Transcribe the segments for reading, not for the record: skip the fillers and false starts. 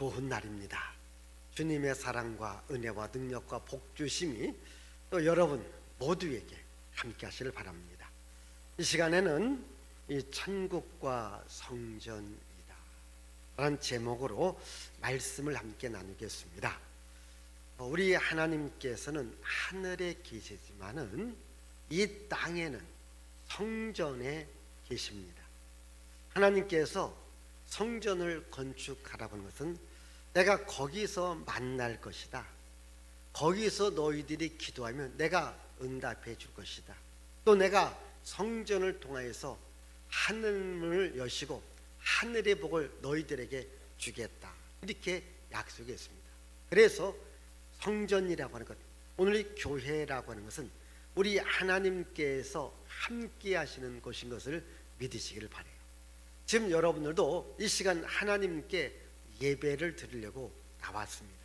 좋은 날입니다. 주님의 사랑과 은혜와 능력과 복주심이 또 여러분 모두에게 함께 하시길 바랍니다. 이 시간에는 이 천국과 성전이다 라는 제목으로 말씀을 함께 나누겠습니다. 우리 하나님께서는 하늘에 계시지만은 이 땅에는 성전에 계십니다. 하나님께서 성전을 건축하라고 하는 것은 내가 거기서 만날 것이다, 거기서 너희들이 기도하면 내가 응답해 줄 것이다, 또 내가 성전을 통하여서 하늘문을 여시고 하늘의 복을 너희들에게 주겠다, 이렇게 약속했습니다. 그래서 성전이라고 하는 것, 오늘 이 교회라고 하는 것은 우리 하나님께서 함께 하시는 곳인 것을 믿으시기를 바라요. 지금 여러분들도 이 시간 하나님께 예배를 드리려고 나왔습니다.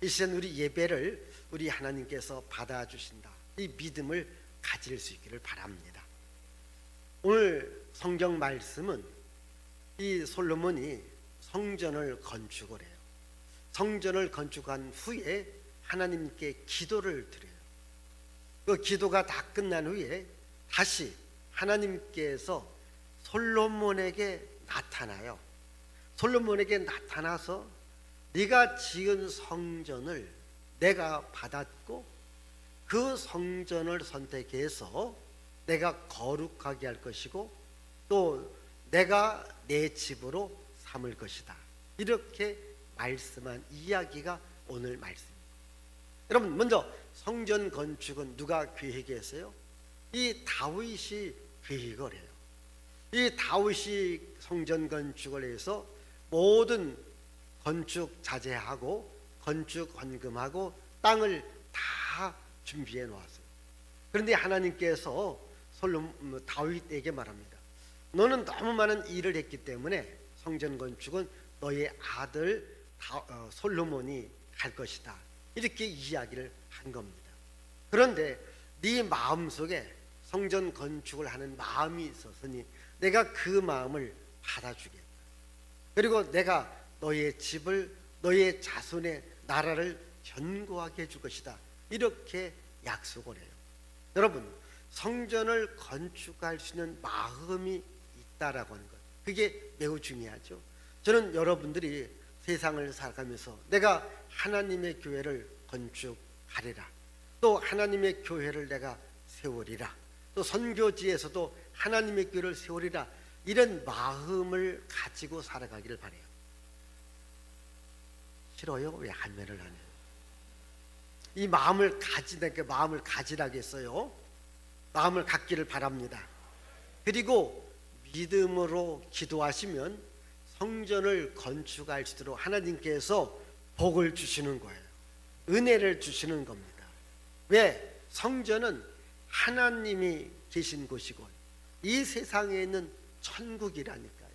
이 시간 우리 예배를 우리 하나님께서 받아주신다, 이 믿음을 가질 수 있기를 바랍니다. 오늘 성경 말씀은 이 솔로몬이 성전을 건축을 해요. 성전을 건축한 후에 하나님께 기도를 드려요. 그 기도가 다 끝난 후에 다시 하나님께서 솔로몬에게 나타나요. 솔로몬에게 나타나서 네가 지은 성전을 내가 받았고 그 성전을 선택해서 내가 거룩하게 할 것이고 또 내가 내 집으로 삼을 것이다, 이렇게 말씀한 이야기가 오늘 말씀입니다. 여러분, 먼저 성전 건축은 누가 계획했어요? 이 다윗이 계획을 해요. 이 다윗이 성전 건축을 해서 모든 건축 자재하고 건축 헌금하고 땅을 다 준비해 놓았어요. 그런데 하나님께서 다윗에게 말합니다. 너는 너무 많은 일을 했기 때문에 성전 건축은 너의 아들 솔로몬이 할 것이다, 이렇게 이야기를 한 겁니다. 그런데 네 마음속에 성전 건축을 하는 마음이 있었으니 내가 그 마음을 받아주겠다. 그리고 내가 너의 집을, 너의 자손의 나라를 견고하게 해줄 것이다, 이렇게 약속을 해요. 여러분, 성전을 건축할 수 있는 마음이 있다라고 하는 것, 그게 매우 중요하죠. 저는 여러분들이 세상을 살아가면서 내가 하나님의 교회를 건축하리라, 또 하나님의 교회를 내가 세우리라, 또 선교지에서도 하나님의 교회를 세우리라, 이런 마음을 가지고 살아가기를 바라요. 싫어요? 왜 한매를 하네요? 이 마음을 가지라게, 마음을 가지라고 했어요. 마음을 갖기를 바랍니다. 그리고 믿음으로 기도하시면 성전을 건축할 수 있도록 하나님께서 복을 주시는 거예요. 은혜를 주시는 겁니다. 왜? 성전은 하나님이 계신 곳이고 이 세상에 있는 천국이라니까요.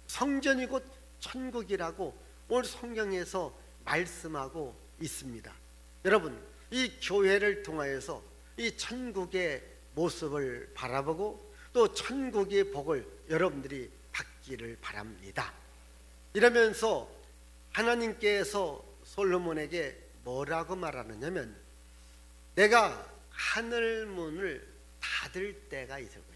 성전이 곧 천국이라고 오늘 성경에서 말씀하고 있습니다. 여러분, 이 교회를 통하여서 이 천국의 모습을 바라보고 또 천국의 복을 여러분들이 받기를 바랍니다. 이러면서 하나님께서 솔로몬에게 뭐라고 말하느냐면, 내가 하늘문을 닫을 때가 있을 것이다.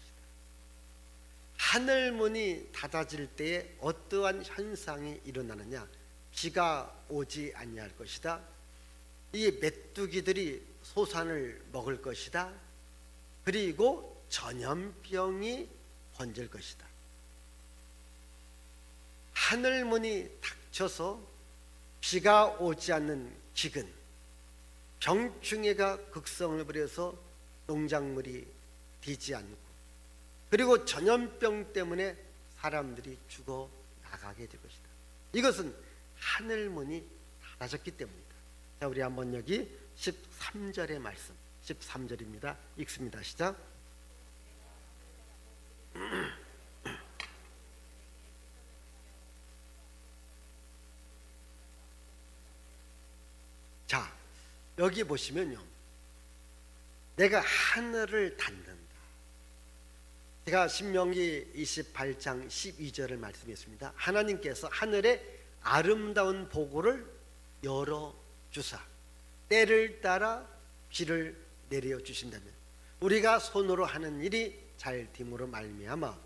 하늘문이 닫아질 때에 어떠한 현상이 일어나느냐? 비가 오지 아니할 것이다. 이 메뚜기들이 소산을 먹을 것이다. 그리고 전염병이 번질 것이다. 하늘문이 닫혀서 비가 오지 않는 기근, 병충해가 극성을 부려서 농작물이 되지 않고, 그리고 전염병 때문에 사람들이 죽어 나가게 될 것이다. 이것은 하늘문이 닫아졌기 때문이다. 자, 우리 한번 여기 13절의 말씀, 13절입니다. 읽습니다. 시작. 자, 여기 보시면요, 내가 하늘을 닫는다. 제가 신명기 28장 12절을 말씀했습니다. 하나님께서 하늘에 아름다운 보고를 열어주사 때를 따라 비를 내려주신다면 우리가 손으로 하는 일이 잘 됨으로 말미암아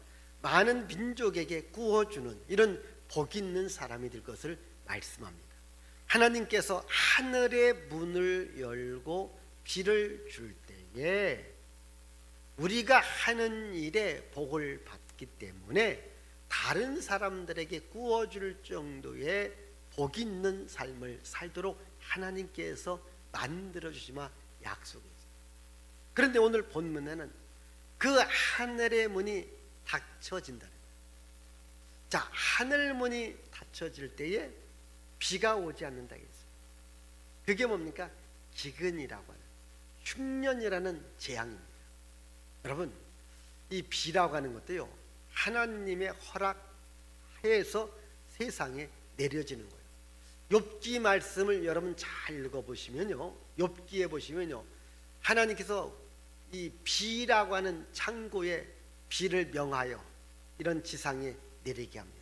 많은 민족에게 구워주는 이런 복 있는 사람이 될 것을 말씀합니다. 하나님께서 하늘의 문을 열고 비를 줄 때에 우리가 하는 일에 복을 받기 때문에 다른 사람들에게 구워줄 정도의 복 있는 삶을 살도록 하나님께서 만들어주시마 약속했어요. 그런데 오늘 본문에는 그 하늘의 문이 닫혀진다는 거예요. 자, 하늘 문이 닫혀질 때에 비가 오지 않는다 했어요. 그게 뭡니까? 기근이라고 하는, 흉년이라는 재앙입니다. 여러분, 이 비라고 하는 것도요, 하나님의 허락해서 세상에 내려지는 거예요. 욥기 말씀을 여러분 잘 읽어보시면요, 욥기에 보시면요, 하나님께서 이 비라고 하는 창고에 비를 명하여 이런 지상에 내리게 합니다.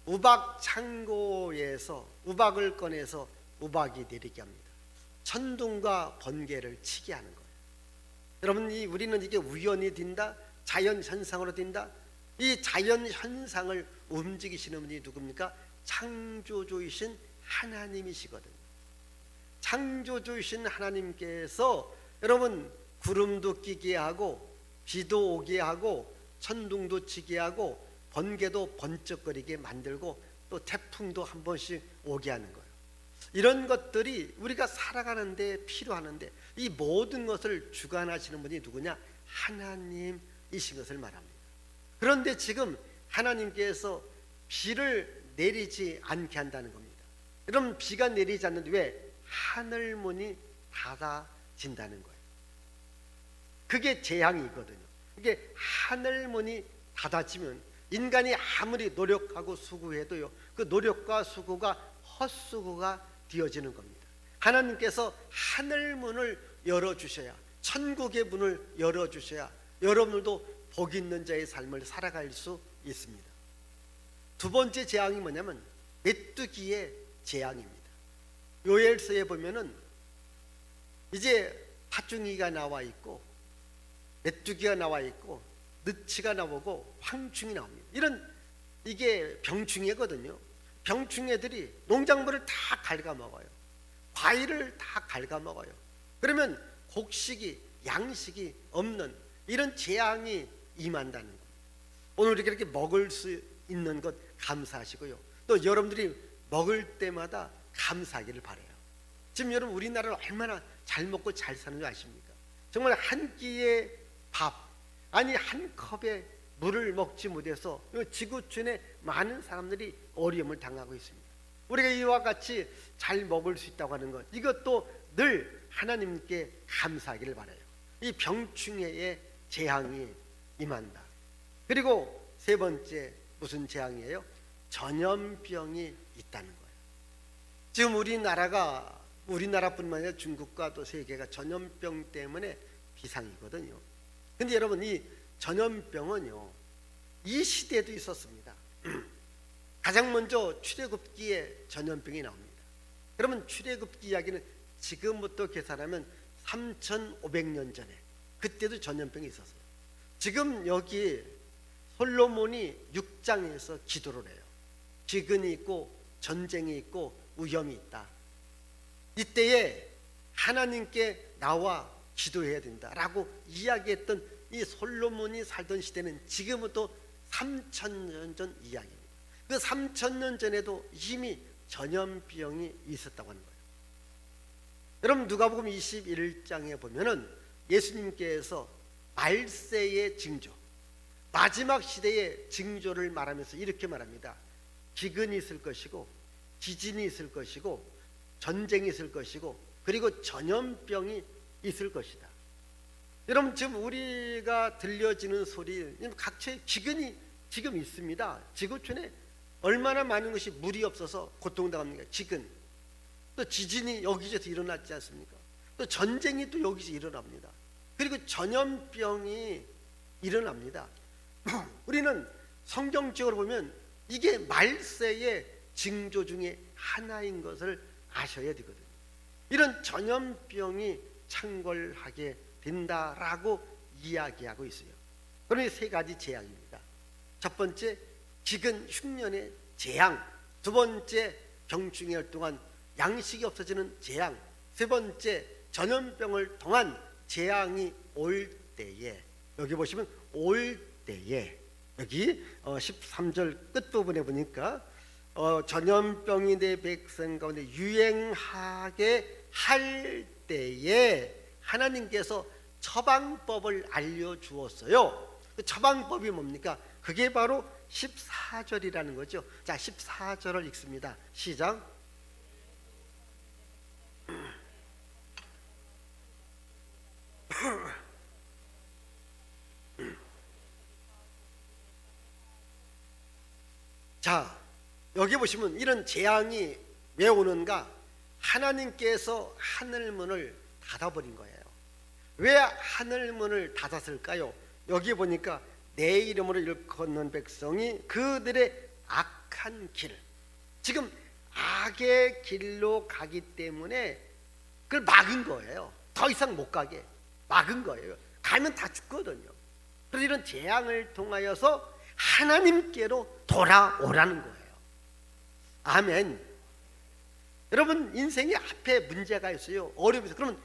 우박 창고에서 우박을 꺼내서 우박이 내리게 합니다. 천둥과 번개를 치게 하는 거예요. 여러분, 우리는 이게 우연히 된다, 자연 현상으로 된다. 이 자연 현상을 움직이시는 분이 누굽니까? 창조주이신 하나님이시거든요. 창조주이신 하나님께서 여러분 구름도 끼게 하고 비도 오게 하고 천둥도 치게 하고 번개도 번쩍거리게 만들고 또 태풍도 한 번씩 오게 하는 거예요. 이런 것들이 우리가 살아가는데 필요하는데 이 모든 것을 주관하시는 분이 누구냐? 하나님이신 것을 말합니다. 그런데 지금 하나님께서 비를 내리지 않게 한다는 겁니다. 여러분, 비가 내리지 않는데 왜? 하늘문이 닫아진다는 거예요. 그게 재앙이거든요. 이게 하늘문이 닫아지면 인간이 아무리 노력하고 수고해도요, 그 노력과 수고가 헛수고가 되어지는 겁니다. 하나님께서 하늘문을 열어주셔야, 천국의 문을 열어주셔야 여러분들도 복 있는 자의 삶을 살아갈 수 있습니다. 두 번째 재앙이 뭐냐면 메뚜기의 재앙입니다. 요엘서에 보면은 이제 팥중이가 나와 있고 메뚜기가 나와 있고 느치가 나오고 황충이 나옵니다. 이게 병충해거든요. 병충해들이 농작물을 다 갉아먹어요. 과일을 다 갉아먹어요. 그러면 곡식이 양식이 없는 이런 재앙이 임한다는 겁니다. 오늘 이렇게 먹을 수 있는 것 감사하시고요, 또 여러분들이 먹을 때마다 감사하기를 바라요. 지금 여러분, 우리나라는 얼마나 잘 먹고 잘 사는 줄 아십니까? 정말 한 끼의 밥, 아니 한 컵의 물을 먹지 못해서 지구촌에 많은 사람들이 어려움을 당하고 있습니다. 우리가 이와 같이 잘 먹을 수 있다고 하는 것, 이것도 늘 하나님께 감사하기를 바라요. 이 병충해의 재앙이 임한다. 그리고 세 번째 무슨 재앙이에요? 전염병이 있다는 거예요. 지금 우리나라뿐만 아니라 중국과 또 세계가 전염병 때문에 비상이거든요. 근데 여러분, 이 전염병은요, 이 시대에도 있었습니다. 가장 먼저 출애굽기에 전염병이 나옵니다. 그러면 출애굽기 이야기는 지금부터 계산하면 3,500년 전에, 그때도 전염병이 있었어요. 지금 여기 솔로몬이 6장에서 기도를 해요. 기근이 있고 전쟁이 있고 위험이 있다. 이때에 하나님께 나와 기도해야 된다라고 이야기했던 이 솔로몬이 살던 시대는 지금부터 3,000년 전 이야기입니다. 그 3,000년 전에도 이미 전염병이 있었다고 하는 거예요. 여러분, 누가복음 21장에 보면은 예수님께서 말세의 징조, 마지막 시대의 징조를 말하면서 이렇게 말합니다. 기근이 있을 것이고 지진이 있을 것이고 전쟁이 있을 것이고 그리고 전염병이 있을 것이다. 여러분, 지금 우리가 들려지는 소리, 각처에 기근이 지금 있습니다. 지구촌에 얼마나 많은 것이 물이 없어서 고통당합니까? 기근. 또 지진이 여기저기서 일어났지 않습니까? 또 전쟁이 또 여기서 일어납니다. 그리고 전염병이 일어납니다. 우리는 성경적으로 보면 이게 말세의 징조 중에 하나인 것을 아셔야 되거든요. 이런 전염병이 창궐하게 된다라고 이야기하고 있어요. 그러니 세 가지 재앙입니다. 첫 번째, 기근 흉년의 재앙. 두 번째, 병충해 동안 양식이 없어지는 재앙. 세 번째, 전염병을 통한 재앙이 올 때에, 여기 보시면 올 때에, 여기 13절 끝부분에 보니까 전염병이 내 백성 가운데 유행하게 할 때에 하나님께서 처방법을 알려주었어요. 그 처방법이 뭡니까? 그게 바로 14절이라는 거죠. 자, 14절을 읽습니다. 시작. 자, 여기 보시면 이런 재앙이 왜 오는가? 하나님께서 하늘문을 닫아버린 거예요. 왜 하늘문을 닫았을까요? 여기 보니까 내 이름으로 일컫는 백성이 그들의 악한 길, 지금 악의 길로 가기 때문에 그걸 막은 거예요. 더 이상 못 가게 막은 거예요. 가면 다 죽거든요. 그래서 이런 재앙을 통하여서 하나님께로 돌아오라는 거예요. 아멘. 여러분, 인생의 앞에 문제가 있어요. 어려움이 있어요. 그러면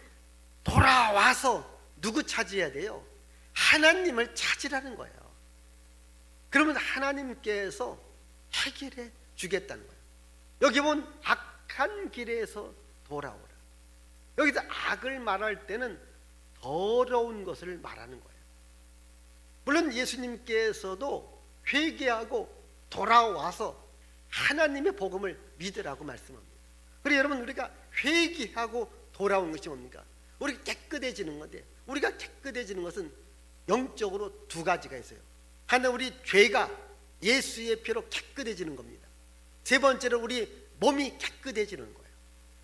돌아와서 누구 찾아야 돼요? 하나님을 찾으라는 거예요. 그러면 하나님께서 해결해 주겠다는 거예요. 여기 보면 악한 길에서 돌아오라. 여기서 악을 말할 때는 더러운 것을 말하는 거예요. 물론 예수님께서도 회개하고 돌아와서 하나님의 복음을 믿으라고 말씀합니다. 그리고 여러분, 우리가 회개하고 돌아온 것이 뭡니까? 우리가 깨끗해지는 건데, 우리가 깨끗해지는 것은 영적으로 두 가지가 있어요. 하나, 우리 죄가 예수의 피로 깨끗해지는 겁니다. 세 번째로 우리 몸이 깨끗해지는 거예요.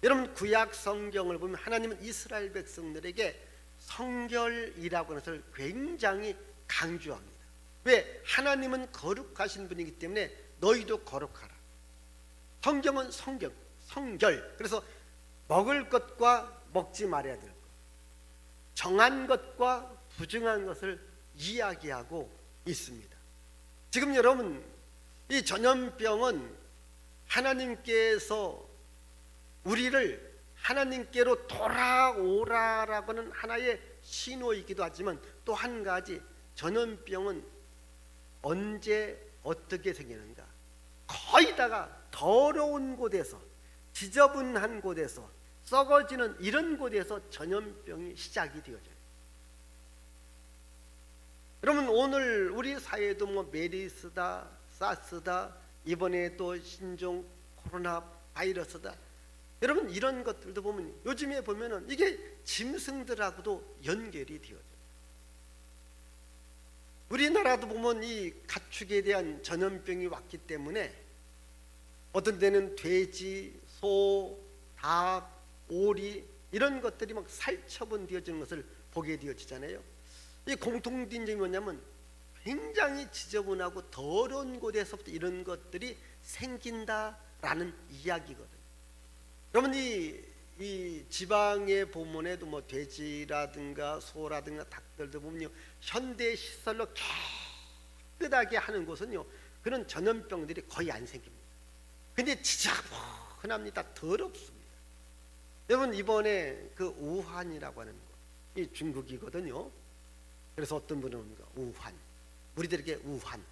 여러분, 구약 성경을 보면 하나님은 이스라엘 백성들에게 성결이라고 하는 것을 굉장히 강조합니다. 왜? 하나님은 거룩하신 분이기 때문에 너희도 거룩하라. 성경은 성결. 그래서 먹을 것과 먹지 말아야 될 것, 정한 것과 부정한 것을 이야기하고 있습니다. 지금 여러분, 이 전염병은 하나님께서 우리를 하나님께로 돌아오라라고 하는 하나의 신호이기도 하지만, 또 한 가지, 전염병은 언제 어떻게 생기는가? 거의 다가 더러운 곳에서, 지저분한 곳에서, 썩어지는 이런 곳에서 전염병이 시작이 되어져요. 여러분, 오늘 우리 사회도 뭐 메리스다, 사스다, 이번에 또 신종 코로나 바이러스다. 여러분, 이런 것들도 보면, 요즘에 보면은 이게 짐승들하고도 연결이 되어져요. 우리나라도 보면 이 가축에 대한 전염병이 왔기 때문에 어떤 데는 돼지, 소, 닭, 오리 이런 것들이 막 살처분 되어지는 것을 보게 되어지잖아요. 이 공통된 점이 뭐냐면 굉장히 지저분하고 더러운 곳에서부터 이런 것들이 생긴다라는 이야기거든요. 여러분, 이 지방에 보면에도 뭐 돼지라든가 소라든가 닭들도 보면요, 현대 시설로 깨끗하게 하는 곳은요, 그런 전염병들이 거의 안 생깁니다. 근데 지저분합니다. 더럽습니다. 여러분, 이번에 그 우한이라고 하는 거, 이 중국이거든요. 그래서 어떤 분은 뭡니까? 우한, 우리들에게 우한,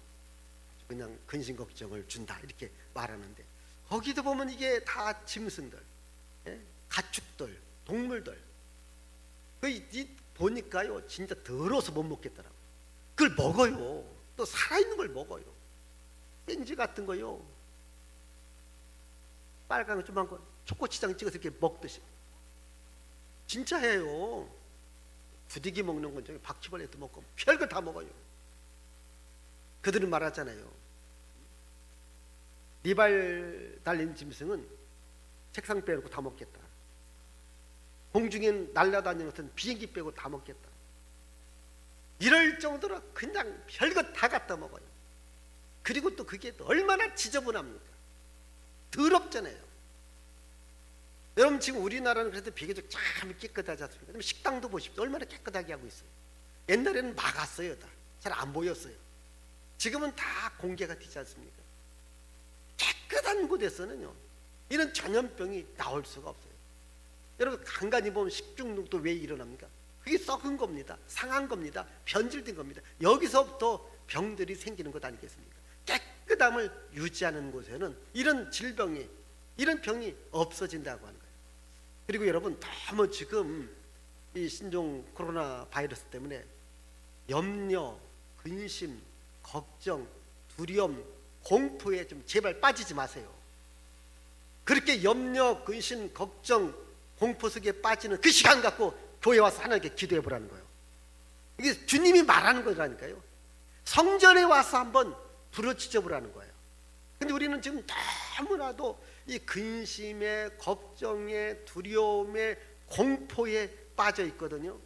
그냥 근심 걱정을 준다 이렇게 말하는데, 거기도 보면 이게 다 짐승들, 가축들, 동물들, 보니까요 진짜 더러워서 못 먹겠더라고요. 그걸 먹어요. 또 살아있는 걸 먹어요. 뺀지 같은 거요, 빨간 거 조그만 거 초코치장 찍어서 이렇게 먹듯이 진짜 해요. 부디기 먹는 건 저기 바퀴벌레도 먹고 별걸 다 먹어요. 그들은 말하잖아요, 리발 달린 짐승은 책상 빼놓고 다 먹겠다. 공중에 날아다니는 것은 비행기 빼고 다 먹겠다. 이럴 정도로 그냥 별것 다 갖다 먹어요. 그리고 또 그게 얼마나 지저분합니까? 더럽잖아요. 여러분 지금 우리나라는 그래도 비교적 참 깨끗하지 않습니까? 식당도 보십시오. 얼마나 깨끗하게 하고 있어요. 옛날에는 막았어요. 다 잘 안 보였어요. 지금은 다 공개가 되지 않습니까? 깨끗한 곳에서는요 이런 전염병이 나올 수가 없어요. 여러분 간간히 보면 식중독도 왜 일어납니까? 그게 썩은 겁니다. 상한 겁니다. 변질된 겁니다. 여기서부터 병들이 생기는 것 아니겠습니까? 깨끗함을 유지하는 곳에는 이런 질병이, 이런 병이 없어진다고 하는 거예요. 그리고 여러분 너무 지금 이 신종 코로나 바이러스 때문에 염려, 근심, 걱정, 두려움, 공포에 좀 제발 빠지지 마세요. 그렇게 염려, 근심, 걱정, 공포 속에 빠지는 그 시간 갖고 교회 와서 하나님께 기도해 보라는 거예요. 이게 주님이 말하는 거라니까요. 성전에 와서 한번 부르짖어 보라는 거예요. 근데 우리는 지금 너무나도 이 근심에, 걱정에, 두려움에, 공포에 빠져 있거든요.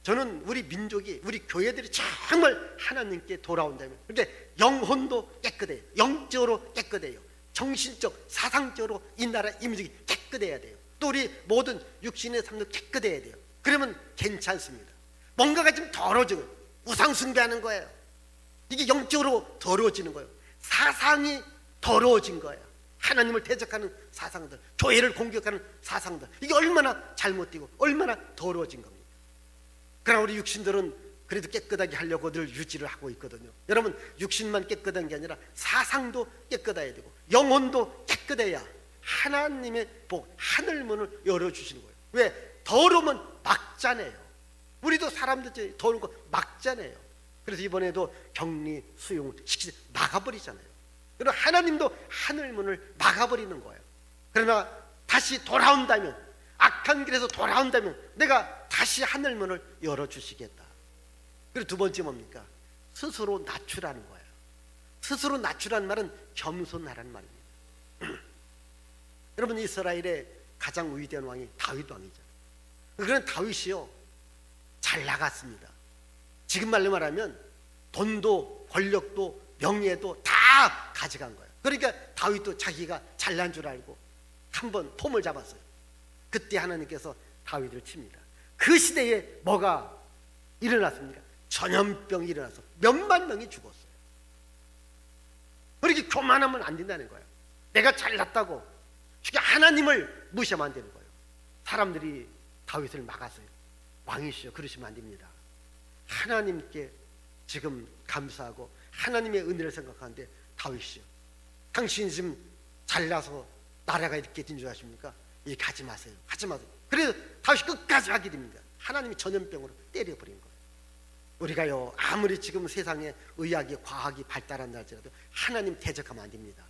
저는 우리 민족이, 우리 교회들이 정말 하나님께 돌아온다면, 근데 영혼도 깨끗해요. 영적으로 깨끗해요. 정신적, 사상적으로 이 나라 민족이 깨끗해야 돼요. 또 우리 모든 육신의 삶도 깨끗해야 돼요. 그러면 괜찮습니다. 뭔가가 좀 더러워지고 우상 숭배하는 거예요. 이게 영적으로 더러워지는 거예요. 사상이 더러워진 거예요. 하나님을 대적하는 사상들, 교회를 공격하는 사상들, 이게 얼마나 잘못되고 얼마나 더러워진 겁니다. 그러나 우리 육신들은 그래도 깨끗하게 하려고 늘 유지를 하고 있거든요. 여러분 육신만 깨끗한 게 아니라 사상도 깨끗해야 되고 영혼도 깨끗해야 하나님의 복, 하늘문을 열어주시는 거예요. 왜? 더러우면 막잖아요. 우리도 사람들 더러운 거 막잖아요. 그래서 이번에도 격리, 수용 시키지 막아버리잖아요. 그리고 하나님도 하늘문을 막아버리는 거예요. 그러나 다시 돌아온다면, 악한 길에서 돌아온다면 내가 다시 하늘문을 열어주시겠다. 그리고 두 번째 뭡니까? 스스로 낮추라는 거예요. 스스로 낮추라는 말은 겸손하라는 말입니다. 여러분 이스라엘의 가장 위대한 왕이 다윗 왕이잖아요. 그런 다윗이요 잘 나갔습니다. 지금 말로 말하면 돈도 권력도 명예도 다 가져간 거예요. 그러니까 다윗도 자기가 잘난 줄 알고 한번 폼을 잡았어요. 그때 하나님께서 다윗을 칩니다. 그 시대에 뭐가 일어났습니까? 전염병이 일어나서 몇만 명이 죽었어요. 그렇게 교만하면 안 된다는 거예요. 내가 잘났다고 하나님을 무시하면 안 되는 거예요. 사람들이 다윗을 막았어요. 왕이시여 그러시면 안 됩니다. 하나님께 지금 감사하고 하나님의 은혜를 생각하는데 다윗이요 당신이 지금 잘나서 나라가 이렇게 된 줄 아십니까? 이렇게 하지 마세요. 하지 마세요. 그래서 다윗이 끝까지 하게 됩니다. 하나님이 전염병으로 때려버린 거예요. 우리가요 아무리 지금 세상에 의학이 과학이 발달한다 할지라도 하나님 대적하면 안 됩니다.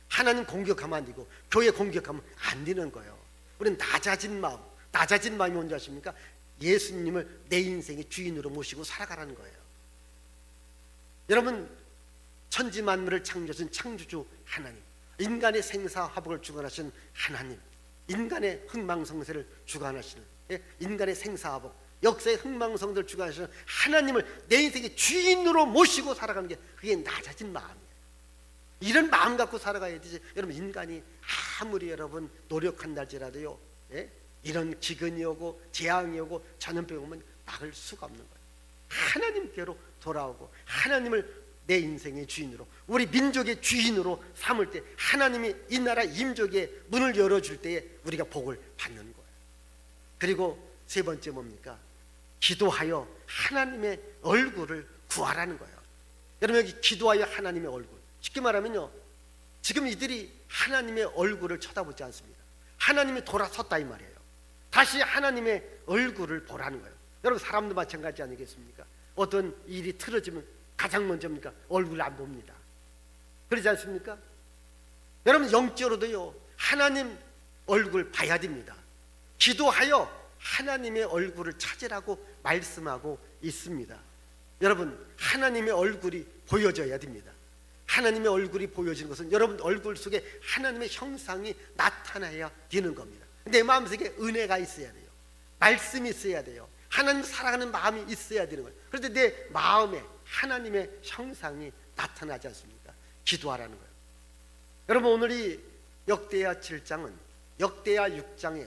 하나님 공격하면 안 되고 교회 공격하면 안 되는 거예요. 우리는 낮아진 마음이 뭔지 아십니까? 예수님을 내 인생의 주인으로 모시고 살아가라는 거예요. 여러분 천지 만물을 창조하신 창조주 하나님, 인간의 생사화복을 주관하신 하나님, 인간의 흥망성쇠를 주관하시는 인간의 생사화복, 역사의 흥망성쇠를 주관하시는 하나님을 내 인생의 주인으로 모시고 살아가는 게 그게 낮아진 마음이에요. 이런 마음 갖고 살아가야 되지. 여러분 인간이 아무리 여러분 노력한다 할지라도요 이런 기근이 오고 재앙이 오고 전염병이 오면 막을 수가 없는 거예요. 하나님께로 돌아오고 하나님을 내 인생의 주인으로, 우리 민족의 주인으로 삼을 때 하나님이 이 나라 임족의 문을 열어줄 때에 우리가 복을 받는 거예요. 그리고 세 번째 뭡니까? 기도하여 하나님의 얼굴을 구하라는 거예요. 여러분 여기 기도하여 하나님의 얼굴, 쉽게 말하면요 지금 이들이 하나님의 얼굴을 쳐다보지 않습니다. 하나님이 돌아섰다 이 말이에요. 다시 하나님의 얼굴을 보라는 거예요. 여러분 사람도 마찬가지 아니겠습니까? 어떤 일이 틀어지면 가장 먼저입니까? 얼굴을 안 봅니다. 그러지 않습니까? 여러분 영적으로도요 하나님 얼굴 봐야 됩니다. 기도하여 하나님의 얼굴을 찾으라고 말씀하고 있습니다. 여러분 하나님의 얼굴이 보여져야 됩니다. 하나님의 얼굴이 보여지는 것은 여러분 얼굴 속에 하나님의 형상이 나타나야 되는 겁니다. 내 마음속에 은혜가 있어야 돼요. 말씀이 있어야 돼요. 하나님 사랑하는 마음이 있어야 되는 거예요. 그런데 내 마음에 하나님의 형상이 나타나지 않습니까? 기도하라는 거예요. 여러분 오늘이 역대하 7장은 역대하 6장에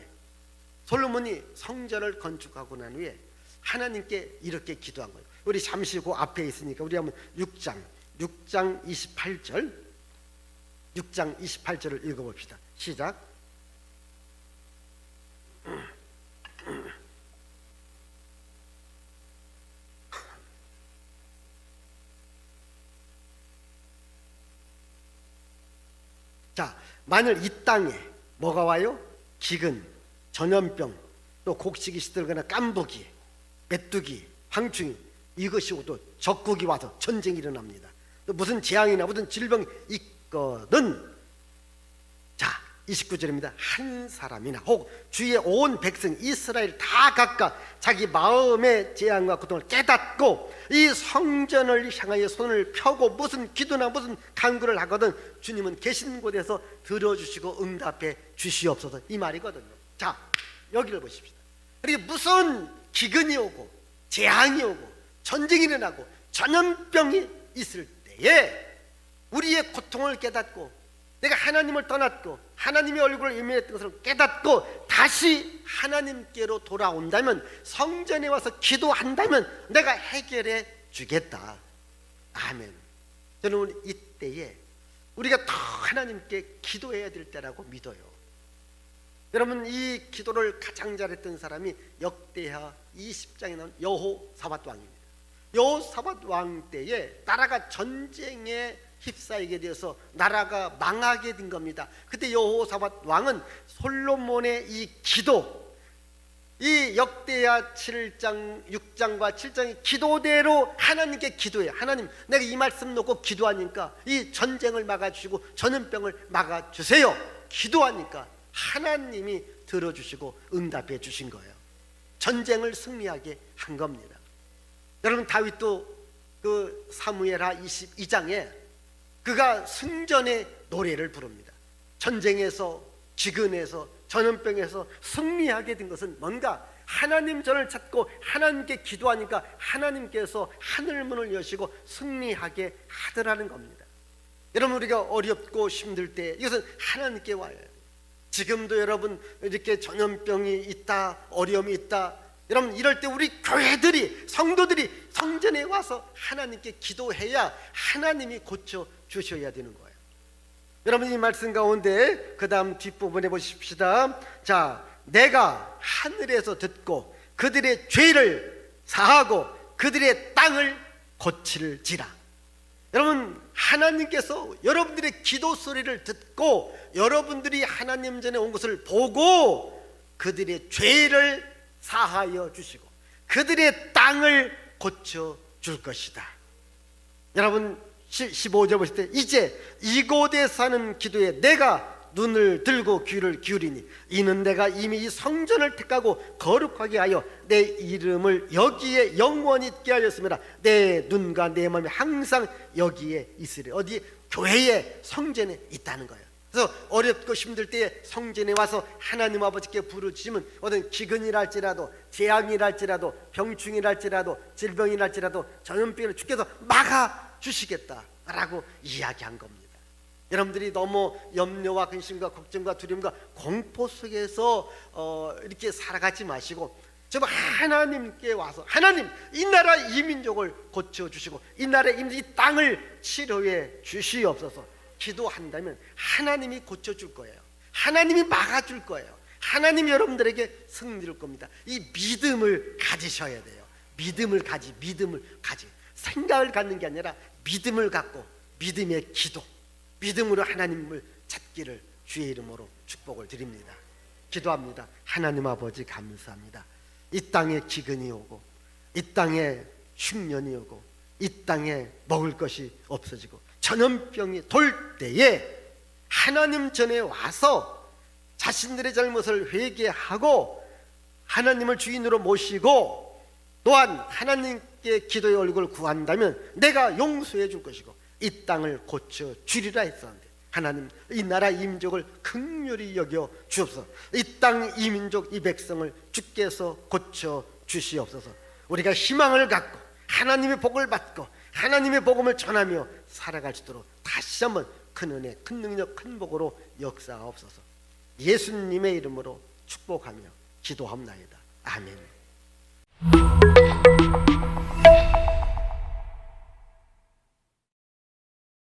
솔로몬이 성전을 건축하고 난 후에 하나님께 이렇게 기도한 거예요. 우리 잠시 그 앞에 있으니까 우리 한번 6장 28절 6장 28절을 읽어봅시다. 시작. 자, 만일 이 땅에 뭐가 와요? 기근, 전염병, 또 곡식이 시들거나 깐부기, 메뚜기, 황충이, 이것이 또 적국이 와서 전쟁이 일어납니다. 또 무슨 재앙이나 무슨 질병이 있거든, 자 29절입니다. 한 사람이나 혹 주의 온 백성 이스라엘 다 각각 자기 마음의 재앙과 고통을 깨닫고 이 성전을 향하여 손을 펴고 무슨 기도나 무슨 간구를 하거든 주님은 계신 곳에서 들어주시고 응답해 주시옵소서, 이 말이거든요. 자, 여기를 보십시다. 그리고 무슨 기근이 오고 재앙이 오고 전쟁이 일어나고 전염병이 있을 때에 우리의 고통을 깨닫고 내가 하나님을 떠났고 하나님의 얼굴을 외면했던 것을 깨닫고 다시 하나님께로 돌아온다면, 성전에 와서 기도한다면 내가 해결해 주겠다. 아멘. 저는 이때에 우리가 더 하나님께 기도해야 될 때라고 믿어요. 여러분, 이 기도를 가장 잘했던 사람이 역대하 20장에 나온 여호사밧 왕입니다. 여호사밧 왕 때에 나라가 전쟁에 휩싸이게 되어서 나라가 망하게 된 겁니다. 그때 여호사밧 왕은 솔로몬의 이 기도, 이 역대하 7장 6장과 7장의 기도대로 하나님께 기도해요. 하나님, 내가 이 말씀 놓고 기도하니까 이 전쟁을 막아주시고 전염병을 막아주세요. 기도하니까 하나님이 들어주시고 응답해 주신 거예요. 전쟁을 승리하게 한 겁니다. 여러분, 다윗도 그 사무엘하 22장에 그가 승전의 노래를 부릅니다. 전쟁에서, 기근에서, 전염병에서 승리하게 된 것은 뭔가 하나님 전을 찾고 하나님께 기도하니까 하나님께서 하늘문을 여시고 승리하게 하더라는 겁니다. 여러분, 우리가 어렵고 힘들 때 이것은 하나님께 와요. 지금도 여러분 이렇게 전염병이 있다, 어려움이 있다, 여러분 이럴 때 우리 교회들이, 성도들이 성전에 와서 하나님께 기도해야 하나님이 고쳐 주셔야 되는 거예요. 여러분, 이 말씀 가운데 그 다음 뒷부분에 보십시다. 자, 내가 하늘에서 듣고 그들의 죄를 사하고 그들의 땅을 고칠지라. 여러분, 하나님께서 여러분들의 기도 소리를 듣고 여러분들이 하나님 전에 온 것을 보고 그들의 죄를 사하여 주시고 그들의 땅을 고쳐 줄 것이다. 여러분, 15절 보실 때 이제 이곳에 사는 기도에 내가 눈을 들고 귀를 기울이니 이는 내가 이미 이 성전을 택하고 거룩하게 하여 내 이름을 여기에 영원히 있게 하였습니다. 내 눈과 내 마음이 항상 여기에 있으리. 어디? 교회에, 성전에 있다는 거예요. 그래서 어렵고 힘들 때에 성전에 와서 하나님 아버지께 부르짖으면 어떤 기근이랄지라도 재앙이랄지라도 병충이랄지라도 질병이랄지라도 전염병을 주께서 막아주시겠다라고 이야기한 겁니다. 여러분들이 너무 염려와 근심과 걱정과 두려움과 공포 속에서 이렇게 살아가지 마시고 정말 하나님께 와서 하나님, 이 나라 이 민족을 고쳐주시고 이 나라 이 땅을 치료해 주시옵소서 기도한다면 하나님이 고쳐줄 거예요. 하나님이 막아줄 거예요. 하나님이 여러분들에게 승리를 겁니다. 이 믿음을 가지셔야 돼요. 믿음을 가지. 생각을 갖는 게 아니라 믿음을 갖고 믿음의 기도, 믿음으로 하나님을 찾기를 주의 이름으로 축복을 드립니다. 기도합니다. 하나님 아버지, 감사합니다. 이 땅에 기근이 오고 이 땅에 흉년이 오고 이 땅에 먹을 것이 없어지고 전염병이 돌 때에 하나님 전에 와서 자신들의 잘못을 회개하고 하나님을 주인으로 모시고 또한 하나님께 기도의 얼굴을 구한다면 내가 용서해 줄 것이고 이 땅을 고쳐 주리라 했었는데 하나님, 이 나라 이 민족을 긍휼히 여겨 주옵소서. 이 땅 이 민족 이 백성을 주께서 고쳐 주시옵소서. 우리가 희망을 갖고 하나님의 복을 받고 하나님의 복음을 전하며 살아갈 수 있도록 다시 한번 큰 은혜, 큰 능력, 큰 복으로 역사하옵소서. 예수님의 이름으로 축복하며 기도합나이다. 아멘.